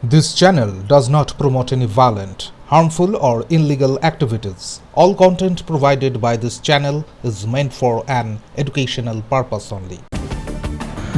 This channel does not promote any violent, harmful, or illegal activities. All content provided by this channel is meant for an educational purpose only.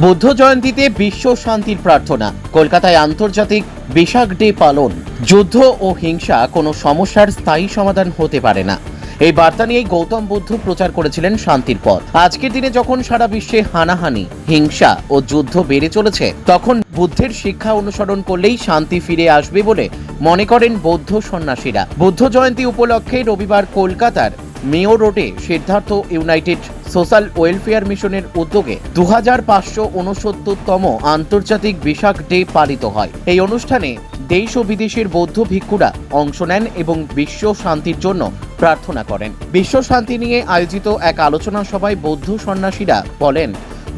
Buddha জয়ন্তীতে বিশ্ব শান্তির প্রার্থনা। কলকাতায় আন্তর্জাতিক Bishakh day পালন। যুদ্ধ ও হিংসা কোনো সমস্যার স্থায়ী সমাধান হতে পারে না, এই বার্তা নিয়েই গৌতম বুদ্ধ প্রচার করেছিলেন শান্তির পথ। আজকের দিনে যখন সারা বিশ্বে হানাহানি, হিংসা ও যুদ্ধ বেড়ে চলেছে, তখন বুদ্ধের শিক্ষা অনুসরণ করলেই শান্তি ফিরে আসবে বলে মনে করেন বৌদ্ধ সন্ন্যাসীরা। বুদ্ধ জয়ন্তী উপলক্ষে রবিবার কলকাতার মেয়র রোডে সিদ্ধার্থ ইউনাইটেড সোশ্যাল ওয়েলফেয়ার মিশনের উদ্যোগে 2569তম আন্তর্জাতিক বিশাখ ডে পালিত হয়। এই অনুষ্ঠানে দেশ ও বিদেশের বৌদ্ধ ভিক্ষুরা অংশ নেন এবং বিশ্ব শান্তির জন্য প্রার্থনা করেন। বিশ্ব শান্তি নিয়ে আয়োজিত এক আলোচনা সভায় বৌদ্ধ সন্ন্যাসীরা বলেন,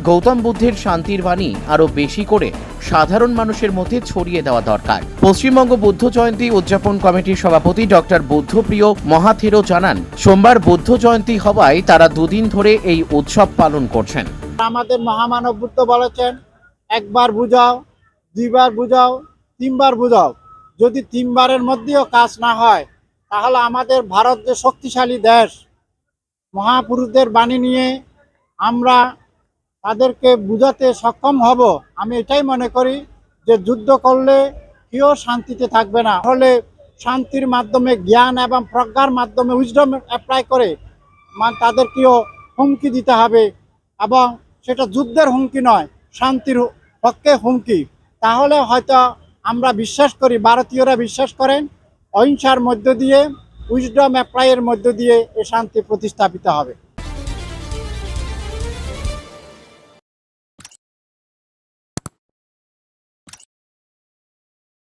গৌতম বুদ্ধের শান্তির বাণী আরও বেশি করে সাধারণ মানুষের মধ্যে ছড়িয়ে দেওয়া দরকার। পশ্চিমবঙ্গ বুদ্ধ জয়ন্তী উদযাপন কমিটির সভাপতি ডক্টর বুদ্ধপ্রিয় মহাথেরো জানান, সোমবার বুদ্ধ জয়ন্তী হওয়ায় তারা দুদিন ধরে এই উৎসব পালন করছেন। আমাদের মহামানব বুদ্ধ বলেছেন, একবার বুঝাও, দুইবার বুঝাও, তিনবার বুঝাও। যদি তিনবারের মধ্যেও কাজ না হয়, তাহলে আমাদের ভারত যে শক্তিশালী দেশ, মহাপুরুষদের বাণী নিয়ে আমরা তাদেরকে বুঝাতে সক্ষম হব। আমি এটাই মনে করি যে যুদ্ধ করলে কেউ শান্তিতে থাকবে না। হলে শান্তির মাধ্যমে, জ্ঞান এবং প্রজ্ঞার মাধ্যমে, উইজডম অ্যাপ্লাই করে তাদেরকেও হুমকি দিতে হবে, এবং সেটা যুদ্ধের হুমকি নয়, শান্তির পক্ষে হুমকি। তাহলে হয়তো আমরা বিশ্বাস করি, ভারতীয়রা বিশ্বাস করেন, অহিংসার মধ্য দিয়ে, উইজডম অ্যাপ্লাইয়ের মধ্য দিয়ে এই শান্তি প্রতিস্থাপিত হবে।